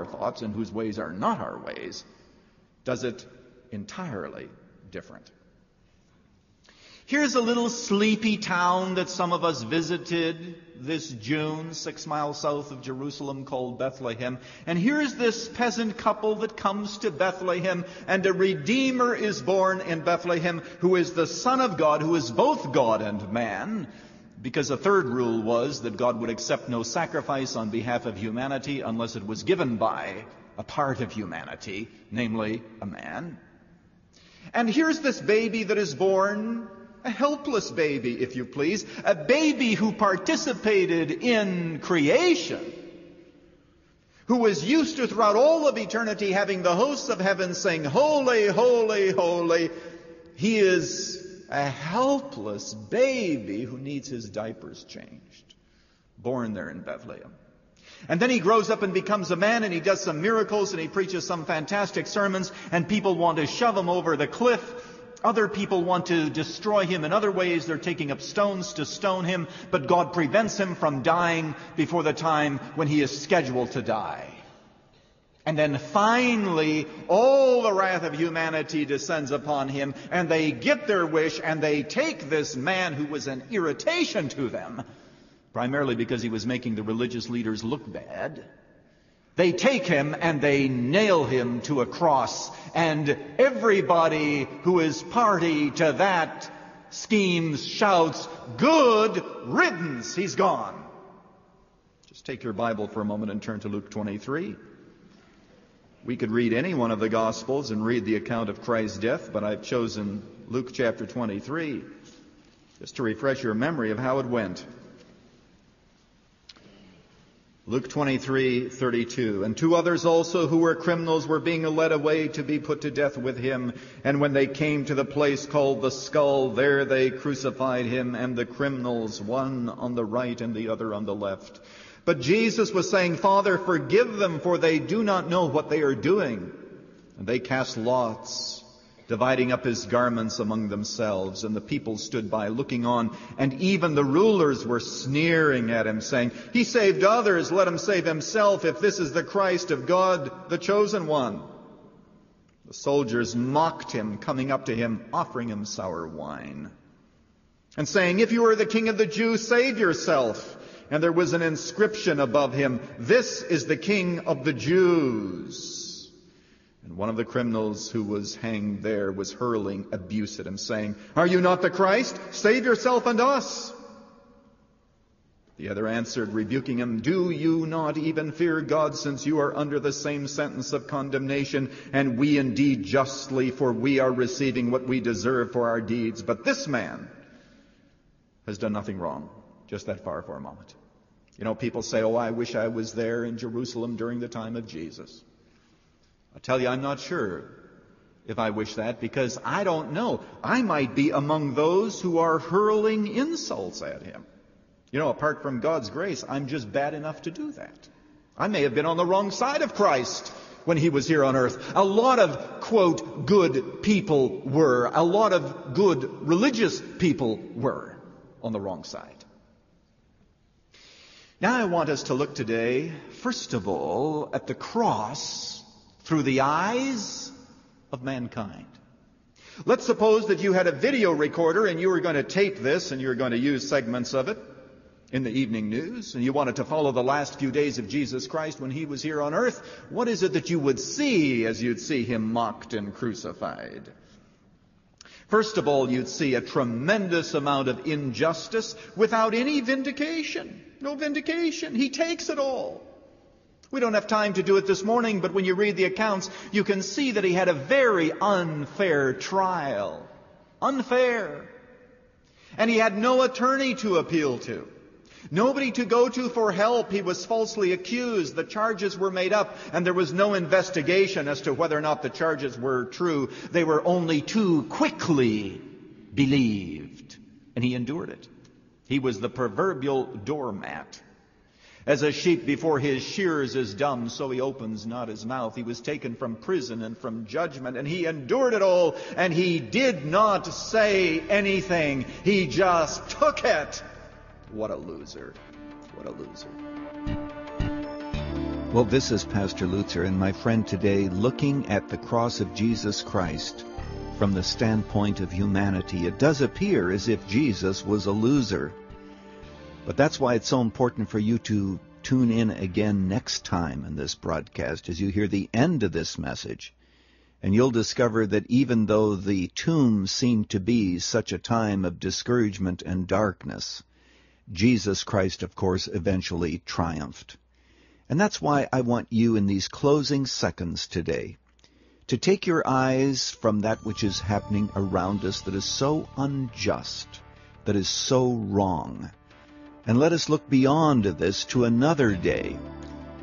our thoughts and whose ways are not our ways, does it entirely different. Here's a little sleepy town that some of us visited this June, 6 miles south of Jerusalem, called Bethlehem. And here's this peasant couple that comes to Bethlehem, and a Redeemer is born in Bethlehem, who is the Son of God, who is both God and man, because the third rule was that God would accept no sacrifice on behalf of humanity unless it was given by a part of humanity, namely a man. And here's this baby that is born, a helpless baby, if you please, a baby who participated in creation, who was used to throughout all of eternity having the hosts of heaven sing, "Holy, holy, holy." He is a helpless baby who needs his diapers changed, born there in Bethlehem. And then he grows up and becomes a man, and he does some miracles, and he preaches some fantastic sermons, and people want to shove him over the cliff. Other people want to destroy him in other ways. They're taking up stones to stone him, but God prevents him from dying before the time when he is scheduled to die. And then finally, all the wrath of humanity descends upon him, and they get their wish, and they take this man who was an irritation to them, primarily because he was making the religious leaders look bad. They take him and they nail him to a cross, and everybody who is party to that scheme shouts, "Good riddance, he's gone." Just take your Bible for a moment and turn to Luke 23. We could read any one of the Gospels and read the account of Christ's death, but I've chosen Luke chapter 23 just to refresh your memory of how it went. Luke 23:32. "And 2 others also who were criminals were being led away to be put to death with him. And when they came to the place called the Skull, there they crucified him and the criminals, one on the right and the other on the left. But Jesus was saying, 'Father, forgive them, for they do not know what they are doing.' And they cast lots, dividing up his garments among themselves. And the people stood by looking on, and even the rulers were sneering at him, saying, 'He saved others, let him save himself, if this is the Christ of God, the chosen one.' The soldiers mocked him, coming up to him, offering him sour wine, and saying, 'If you are the King of the Jews, save yourself.' And there was an inscription above him, 'This is the King of the Jews.' And one of the criminals who was hanged there was hurling abuse at him, saying, 'Are you not the Christ? Save yourself and us.' The other answered, rebuking him, 'Do you not even fear God, since you are under the same sentence of condemnation? And we indeed justly, for we are receiving what we deserve for our deeds. But this man has done nothing wrong.'" Just that far for a moment. You know, people say, "Oh, I wish I was there in Jerusalem during the time of Jesus." I tell you, I'm not sure if I wish that, because I don't know. I might be among those who are hurling insults at him. You know, apart from God's grace, I'm just bad enough to do that. I may have been on the wrong side of Christ when he was here on earth. A lot of, quote, good people were. A lot of good religious people were on the wrong side. Now I want us to look today, first of all, at the cross through the eyes of mankind. Let's suppose that you had a video recorder and you were going to tape this and you were going to use segments of it in the evening news, and you wanted to follow the last few days of Jesus Christ when he was here on earth. What is it that you would see as you'd see him mocked and crucified? First of all, you'd see a tremendous amount of injustice without any vindication. No vindication. He takes it all. We don't have time to do it this morning, but when you read the accounts, you can see that he had a very unfair trial. Unfair. And he had no attorney to appeal to. Nobody to go to for help. He was falsely accused. The charges were made up, and there was no investigation as to whether or not the charges were true. They were only too quickly believed. And he endured it. He was the proverbial doormat. As a sheep before his shearers is dumb, so he opens not his mouth. He was taken from prison and from judgment, and he endured it all, and he did not say anything. He just took it. What a loser. What a loser. Well, this is Pastor Lutzer, and my friend today, looking at the cross of Jesus Christ from the standpoint of humanity. It does appear as if Jesus was a loser. But that's why it's so important for you to tune in again next time in this broadcast as you hear the end of this message. And you'll discover that even though the tomb seemed to be such a time of discouragement and darkness, Jesus Christ, of course, eventually triumphed. And that's why I want you in these closing seconds today to take your eyes from that which is happening around us that is so unjust, that is so wrong, and let us look beyond this to another day,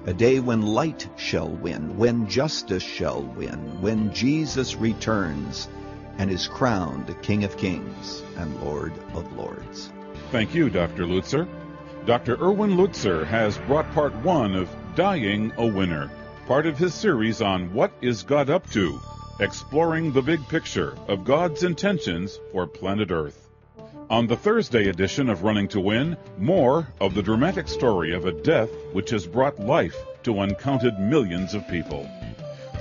a day when light shall win, when justice shall win, when Jesus returns and is crowned King of Kings and Lord of Lords. Thank you, Dr. Lutzer. Dr. Erwin Lutzer has brought part 1 of Dying a Winner, part of his series on What is God Up To?, exploring the big picture of God's intentions for planet Earth. On the Thursday edition of Running to Win, more of the dramatic story of a death which has brought life to uncounted millions of people.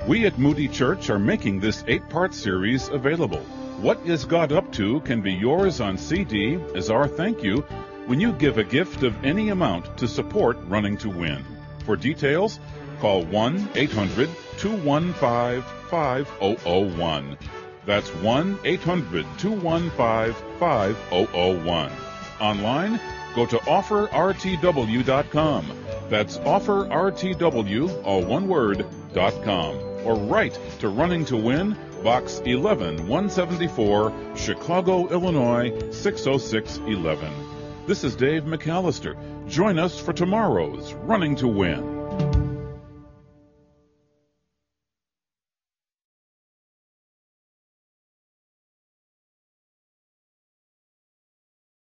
We at Moody Church are making this 8-part series available. What is God Up To? Can be yours on CD as our thank you when you give a gift of any amount to support Running to Win. For details, call 1-800-215-5001. That's 1-800-215-5001. Online, go to offerrtw.com. That's offerrtw, all one word, .com. Or write to Running to Win, Box 11174, Chicago, Illinois, 60611. This is Dave McAllister. Join us for tomorrow's Running to Win.